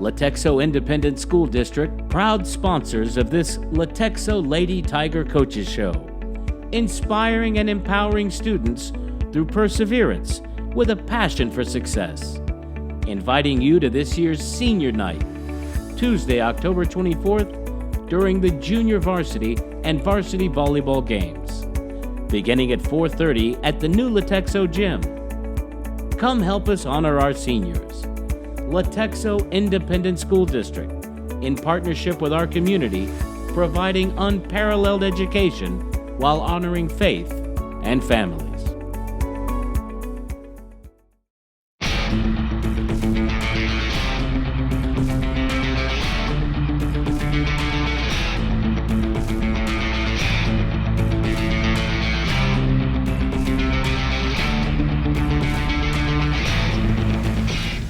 Latexo Independent School District, proud sponsors of this Latexo Lady Tiger Coaches Show, inspiring and empowering students through perseverance with a passion for success. Inviting you to this year's Senior Night, Tuesday, October 24th, during the Junior Varsity and Varsity Volleyball Games, beginning at 4:30 at the new Latexo Gym. Come help us honor our seniors. Latexo Independent School District, in partnership with our community, providing unparalleled education while honoring faith and families.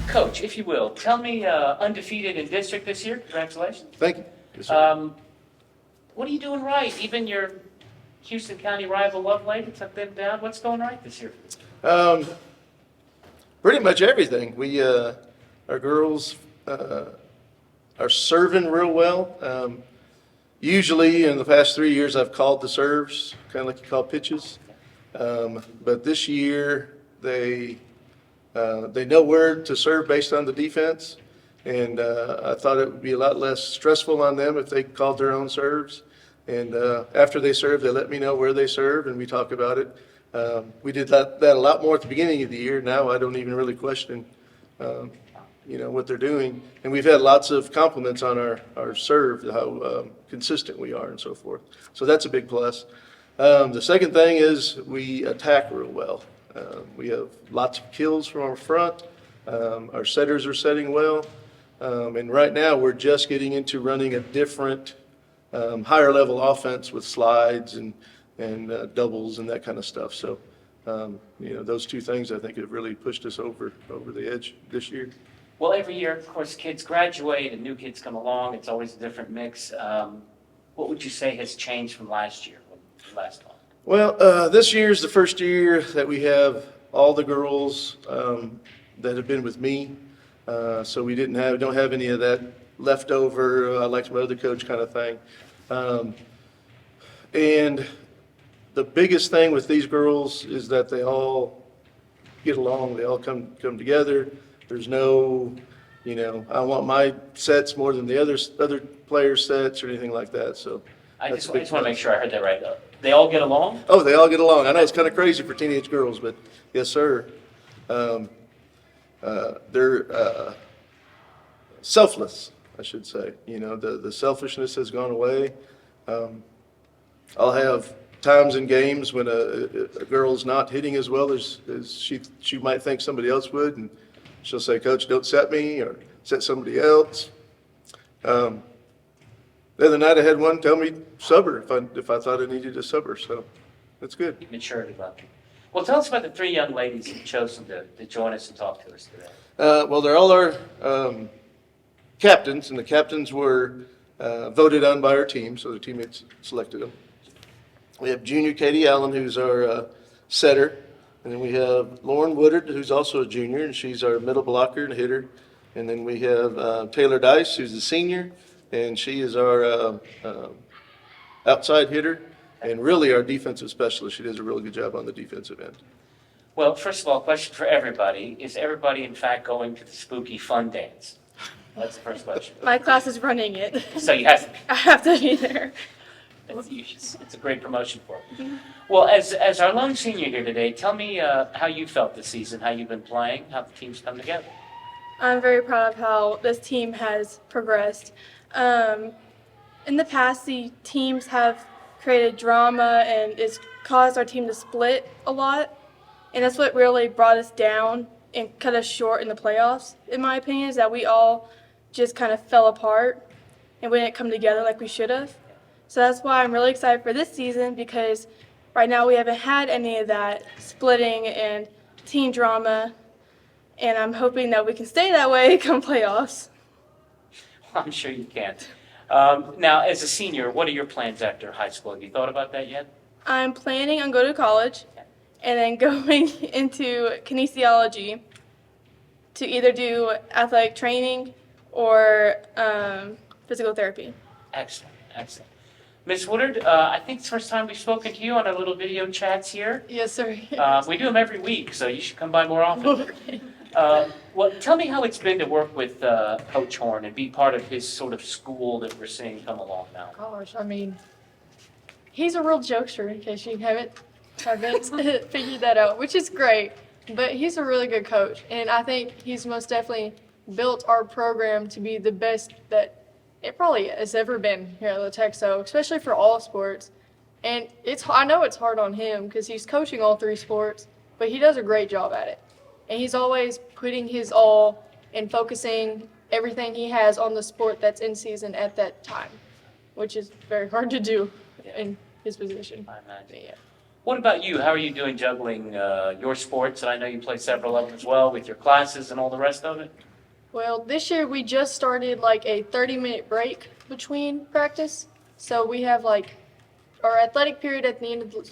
Coach, if you will, tell me undefeated in district this year. Congratulations. Thank you. Yes, sir. What are you doing right? Even your Houston County rival Lovelady took them down. What's going right this year? Pretty much everything. We our girls are serving real well. Usually in the past 3 years I've called the serves, kind of like you call pitches. But this year they know where to serve based on the defense, and I thought it would be a lot less stressful on them if they called their own serves. And after they serve, they let me know where they serve, and we talk about it. We did that a lot more at the beginning of the year. Now I don't even really question, what they're doing. And we've had lots of compliments on our serve, how consistent we are and so forth. So that's a big plus. The second thing is we attack real well. We have lots of kills from our front. Our setters are setting well. And right now we're just getting into running a different, higher level offense with slides and doubles and that kind of stuff. So, those two things I think have really pushed us over the edge this year. Well, every year, of course, kids graduate and new kids come along. It's always a different mix. What would you say has changed from last year, last fall? Well, this year is the first year that we have all the girls that have been with me. So we don't have any of that leftover, I like my other coach kind of thing. And the biggest thing with these girls is that they all get along. They all come together. There's no, I want my sets more than the other players' sets or anything like that. So I just want to make sure I heard that right. They all get along? Oh, they all get along. I know it's kind of crazy for teenage girls, but yes, sir. They're selfless, I should say. The selfishness has gone away. I'll have times in games when a girl's not hitting as well as she might think somebody else would, and she'll say, "Coach, don't set me," or "set somebody else." The other night I had one tell me sub her if I thought I needed to sub her, so that's good. Maturity level. Well, tell us about the three young ladies who chosen to join us and talk to us today. Well, they're all our captains, and the captains were voted on by our team, so the teammates selected them. We have junior Katie Allen, who's our setter, and then we have Lauren Woodard, who's also a junior, and she's our middle blocker and hitter. And then we have Taylor Dice, who's a senior, and she is our outside hitter and really our defensive specialist. She does a really good job on the defensive end. Well, first of all, question for everybody. Is everybody, in fact, going to the spooky fun dance? That's the first question. My class is running it. So you have to be. I have to be there. It's a great promotion for it. Mm-hmm. Well, as our lone senior here today, tell me how you felt this season, how you've been playing, how the team's come together. I'm very proud of how this team has progressed. In the past, the teams have created drama and it's caused our team to split a lot. And that's what really brought us down and cut us short in the playoffs, in my opinion, is that we all just kind of fell apart and we didn't come together like we should have. So that's why I'm really excited for this season, because right now we haven't had any of that splitting and team drama. And I'm hoping that we can stay that way come playoffs. I'm sure you can. Now, as a senior, what are your plans after high school? Have you thought about that yet? I'm planning on going to college and then going into kinesiology to either do athletic training or physical therapy. Excellent, excellent. Ms. Woodard, I think it's the first time we've spoken to you on our little video chats here. Yes, sir. We do them every week, so you should come by more often. Okay. Well, tell me how it's been to work with Coach Horn and be part of his sort of school that we're seeing come along now. Gosh, I mean, he's a real jokester, in case you haven't figured that out, which is great. But he's a really good coach, and I think he's most definitely built our program to be the best that it probably has ever been here at Latexo, especially for all sports. And I know it's hard on him because he's coaching all 3 sports, but he does a great job at it. And he's always putting his all and focusing everything he has on the sport that's in season at that time, which is very hard to do in his position. I imagine. Yeah. What about you? How are you doing juggling your sports? And I know you play several of them as well with your classes and all the rest of it. Well, this year we just started like a 30-minute break between practice. So we have like our athletic period at the end of the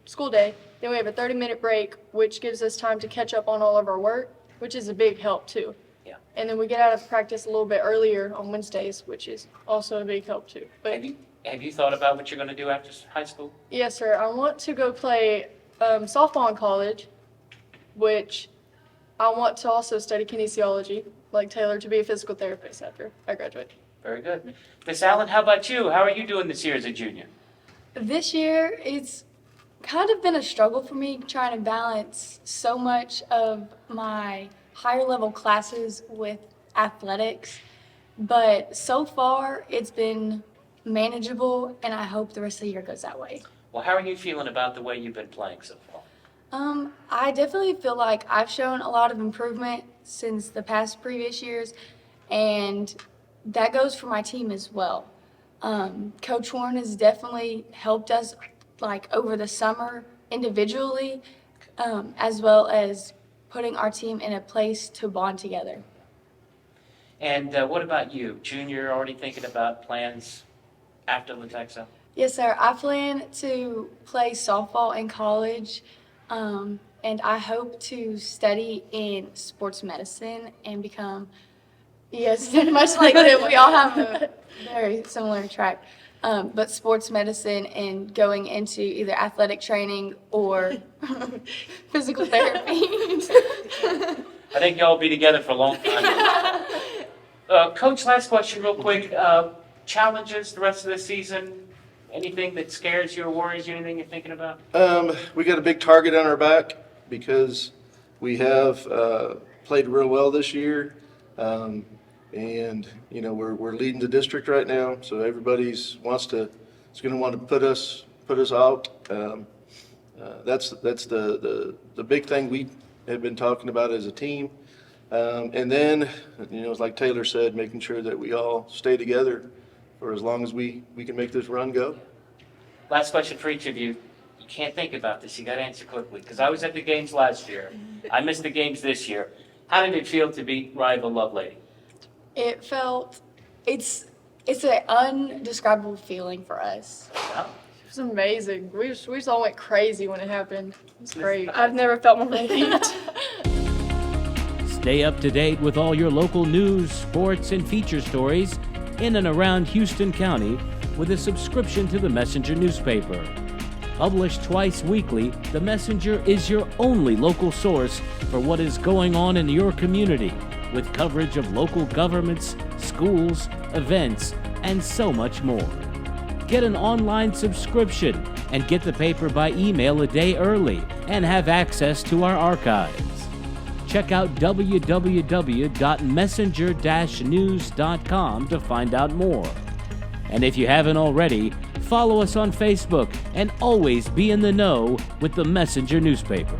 school day. Then we have a 30-minute break, which gives us time to catch up on all of our work, which is a big help too. Yeah. And then we get out of practice a little bit earlier on Wednesdays, which is also a big help too. But Have you thought about what you're going to do after high school? yes, sir. I want to go play softball in college, which I want to also study kinesiology, like Taylor, to be a physical therapist after I graduate. Very good. Miss Allen, how about you? How are you doing this year as a junior? This year, it's kind of been a struggle for me trying to balance so much of my higher level classes with athletics. But so far, it's been manageable, and I hope the rest of the year goes that way. Well, how are you feeling about the way you've been playing so far? I definitely feel like I've shown a lot of improvement since the past previous years, and that goes for my team as well. Coach Warren has definitely helped us like over the summer individually, as well as putting our team in a place to bond together. And what about you? Junior, already thinking about plans after Latexo? Yes, sir. I plan to play softball in college, and I hope to study in sports medicine and become, yes, much like that, we all have a very similar track, but sports medicine and going into either athletic training or physical therapy. I think y'all will be together for a long time. Coach, last question real quick. Challenges the rest of the season? Anything that scares you or worries you? Anything you're thinking about? We got a big target on our back because we have played real well this year. And, you know, we're leading the district right now, so everybody's is going to want to put us out. That's the big thing we have been talking about as a team. And then, you know, like Taylor said, making sure that we all stay together for as long as we can make this run go. Last question for each of you. You can't think about this. You got to answer quickly because I was at the games last year. I missed the games this year. How did it feel to beat rival Lovelady? It's an undescribable feeling for us. Yeah. It was amazing. We just all went crazy when it happened. It was great. I've never felt more relieved. Stay up to date with all your local news, sports, and feature stories in and around Houston County with a subscription to the Messenger newspaper. Published twice weekly, the Messenger is your only local source for what is going on in your community, with coverage of local governments, schools, events, and so much more. Get an online subscription and get the paper by email a day early and have access to our archives. Check out www.messenger-news.com to find out more. And if you haven't already, follow us on Facebook and always be in the know with the Messenger newspaper.